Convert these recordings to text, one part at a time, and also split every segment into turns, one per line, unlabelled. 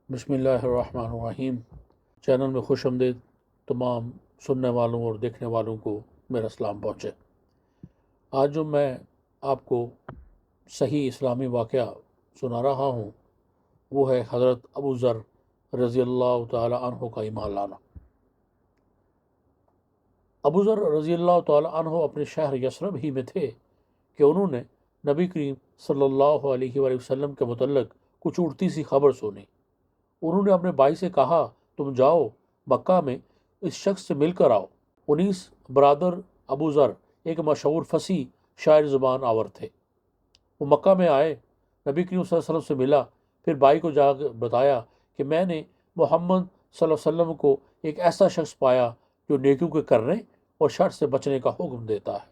बिस्मिल्लाहिर्रहमानिर्रहीम। चैनल में खुश आमदीद तमाम सुनने वालों और देखने वालों को मेरा सलाम पहुँचे। आज जो मैं आपको सही इस्लामी वाक़या सुना रहा हूँ वो है हज़रत अबू ज़र रज़ी अल्लाह ताला अन्हु का ईमान लाना। अबू ज़र रज़ी अल्लाह ताला अन्हु अपने शहर यसरब ही में थे कि उन्होंने नबी करीम सल्लल्लाहु अलैहि वसल्लम के मुतल्लिक़ कुछ उड़ती सी खबर सुनी। उन्होंने अपने भाई से कहा, तुम जाओ मक्का में इस शख्स से मिलकर आओ। 19 बरादर अबू ज़र एक मशहूर फसी शायर ज़ुबान आवर थे। वो मक्का में आए, नबी करीम सल्लल्लाहु अलैहि वसल्लम से मिला, फिर भाई को जाकर बताया कि मैंने मोहम्मद सल्लल्लाहु अलैहि वसल्लम को एक ऐसा शख्स पाया जो नेकियों के करने और शर से बचने का हुक्म देता है।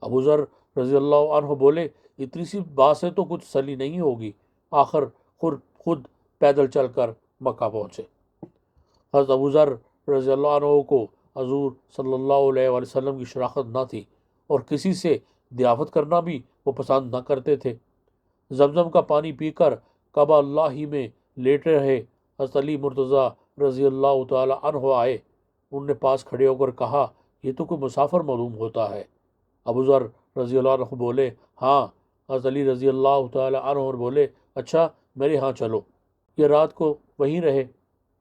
अबू ज़र रज़ी अल्लाह अन्हु बोले, इतनी सी बात से तो कुछ तसल्ली नहीं होगी। आखिर खुद पैदल चलकर मक्का पहुँचे। हज़रत अबू ज़र रज़ी अल्लाह अन्हु को हज़ूर सल्लल्लाहु अलैहि वसल्लम की शराकत न थी और किसी से दियाफत करना भी वो पसंद न करते थे। जमजम का पानी पीकर काबा अल्लाह ही में लेटे रहे हज़रत अली मुर्तज़ा रज़ी अल्लाह ताला अन्हु आए। उनने पास खड़े होकर कहा, ये तो कोई मुसाफिर मालूम होता है। अबू ज़र रज़ी अल्लाह अन्हु बोले, हाँ। हज़रत अली रज़ी अल्लाह ताला अन्हु बोले, अच्छा मेरे यहाँ चलो। ये रात को वहीं रहे।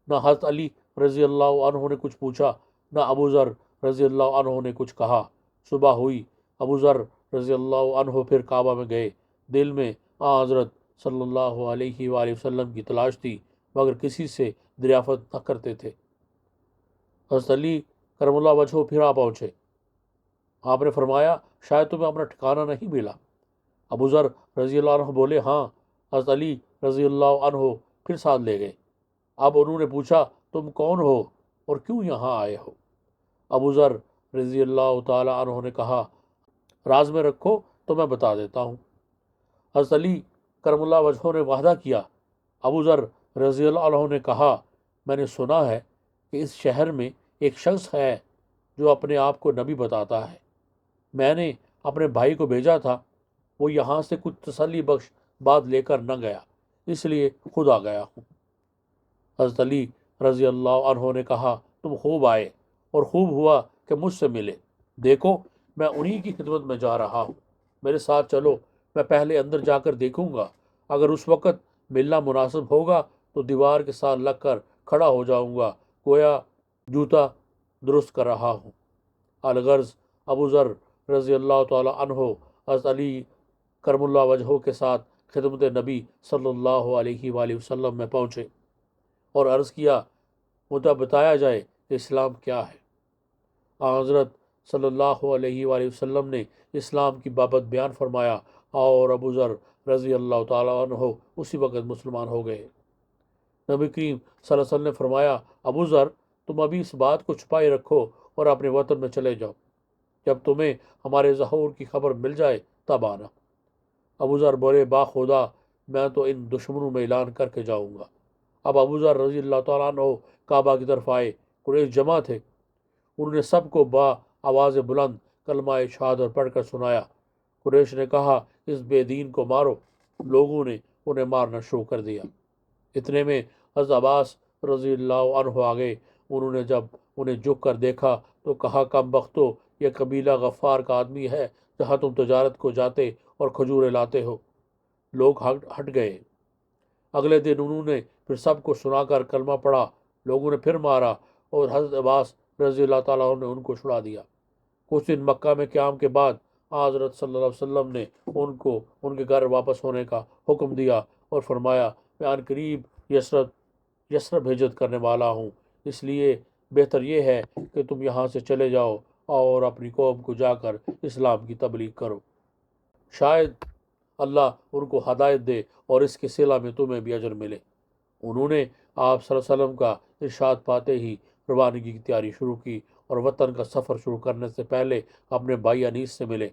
न हज़रत अली रज़ी अल्लाह अन्हु ने कुछ पूछा, न अबू ज़र रज़ी अल्लाह अन्हु ने कुछ कहा। सुबह हुई। अबू ज़र रज़ी अल्लाह अन्हु फिर काबा में गए। दिल में हज़रत सल्लल्लाहु अलैहि वसल्लम की तलाश थी, मगर किसी से दरियाफ़त न करते थे। हज़रत अली करमुल्लाह वजह फिर आ पहुँचे। आपने फरमाया, शायद तुम्हें अपना ठिकाना नहीं मिला। अबू ज़र रज़ी अल्लाह अन्हु बोले, हाँ। हज़रत अली रज़ी अल्लाह अन्हु फिर साथ ले गए। अब उन्होंने पूछा, तुम कौन हो और क्यों यहाँ आए हो? अबू ज़र रज़ी अल्लाह ताला अन्हु ने कहा, राज में रखो तो मैं बता देता हूँ। हज़रत अली करमुल्लाह वजह ने वादा किया। अबू ज़र रज़ी अल्लाह अन्हु ने कहा, मैंने सुना है कि इस शहर में एक शख्स है जो अपने आप को नबी बताता है। मैंने अपने भाई को भेजा था, वो यहाँ से कुछ तसल्ली बख्श बात लेकर न गया, इसलिए खुद आ गया हूँ। हज़रत अली रज़ी अल्लाह अन्हु ने कहा, तुम खूब आए और खूब हुआ कि मुझसे मिले। देखो मैं उन्हीं की खिदमत में जा रहा हूँ, मेरे साथ चलो। मैं पहले अंदर जाकर देखूंगा, अगर उस वक़्त मिलना मुनासिब होगा तो दीवार के साथ लग कर खड़ा हो जाऊंगा, गोया जूता दुरुस्त कर रहा हूँ। अलगर्ज़ अबू ज़र रज़ी अल्लाह ताला अन्हु हज़रत अली करमुल्लाह वजह के साथ खिदमत नबी सल्लल्लाहु अलैहि वसल्लम में पहुँचे और अर्ज़ किया, मुझे बताया जाए कि इस्लाम क्या है। हज़रत सल्लल्लाहु अलैहि वसल्लम ने इस्लाम की बाबत बयान फरमाया और अबू ज़र रज़ी अल्लाह ताला अन्हु उसी वक़्त मुसलमान हो गए। नबी करीम सल्लल्लाहु अलैहि वसल्लम ने फरमाया, अबू ज़र तुम अभी इस बात को छुपाए रखो और अपने वतन में चले जाओ। जब तुम्हें हमारे ज़हूर की खबर मिल जाए तब आना। अबू ज़र बोले, बाखुदा मैं तो इन दुश्मनों में ऐलान करके जाऊँगा। अब अबू ज़र रज़ी अल्लाह ताला अन्हु काबा की तरफ आए। कुरैश जमा थे। उन्होंने सबको बा आवाज़ बुलंद कलमा शहादत पढ़कर सुनाया। कुरैश ने कहा, इस बेदीन को मारो। लोगों ने उन्हें मारना शुरू कर दिया। इतने में हज़रत अब्बास रज़ी अल्लाह अन्हु आ गए। उन्होंने जब उन्हें झुक कर देखा तो कहा, कम बख्तो, यह कबीला गफ़ार का आदमी है जहाँ तुम तजारत को जाते और खजूरें लाते हो। लोग हट गए। अगले दिन उन्होंने फिर सबको सुनाकर कलमा पढ़ा। लोगों ने फिर मारा और हज़रत अब्बास रज़ी अल्लाह ताला अन्हु ने उनको छुड़ा दिया। कुछ दिन मक्का में क़याम के बाद हज़रत सल्लल्लाहु अलैहि वसल्लम ने उनको उनके घर वापस होने का हुक्म दिया और फरमाया, मैं अनकरीब यसरब हिजरत करने वाला हूँ, इसलिए बेहतर यह है कि तुम यहाँ से चले जाओ और अपनी कौम को जाकर इस्लाम की तबलीग करो। शायद अल्लाह उनको हदायत दे और इसके सिला में तुम्हें भी अजर मिले। उन्होंने आप सल्लल्लाहु अलैहि वसल्लम का इरशाद पाते ही रवानगी की तैयारी शुरू की और वतन का सफ़र शुरू करने से पहले अपने भाई अनीस से मिले।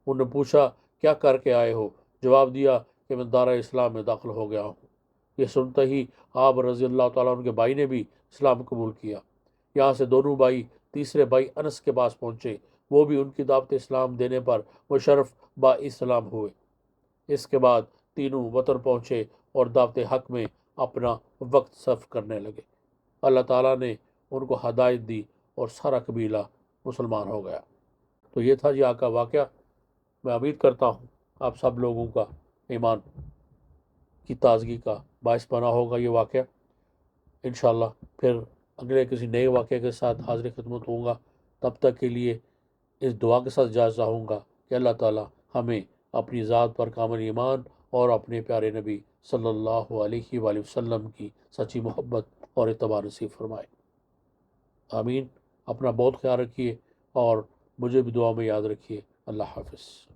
उन्होंने पूछा, क्या करके आए हो? जवाब दिया कि मैं दारा इस्लाम में दाखिल हो गया हूँ। ये सुनते ही आप रज़ी अल्लाह ताला उनके भाई ने भी इस्लाम कबूल किया। यहाँ से दोनों भाई तीसरे भाई अनस के पास पहुँचे। वो भी उनकी दावत इस्लाम देने पर मुशर्रफ बा इस्लाम हुए। इसके बाद तीनों वतन पहुँचे और दावत हक में اپنا وقت صرف کرنے لگے۔ اللہ تعالیٰ نے ان کو ہدایت دی اور سارا قبیلہ مسلمان ہو گیا۔ تو یہ تھا جی آج کا واقعہ۔ میں امید کرتا ہوں آپ سب لوگوں کا ایمان کی تازگی کا باعث بنا ہوگا یہ واقعہ۔ انشاءاللہ پھر اگلے کسی نئے واقعے کے ساتھ حاضر خدمت ہوں گا۔ تب تک کے لیے اس دعا کے ساتھ اجازت چاہوں گا کہ اللہ تعالیٰ ہمیں اپنی ذات پر کامل ایمان اور اپنے پیارے نبی صلی اللہ علیہ وآلہ وسلم کی سچی محبت اور اتباع نصیب فرمائے۔ آمین۔ اپنا بہت خیال رکھیے اور مجھے بھی دعا میں یاد رکھیے۔ اللہ حافظ۔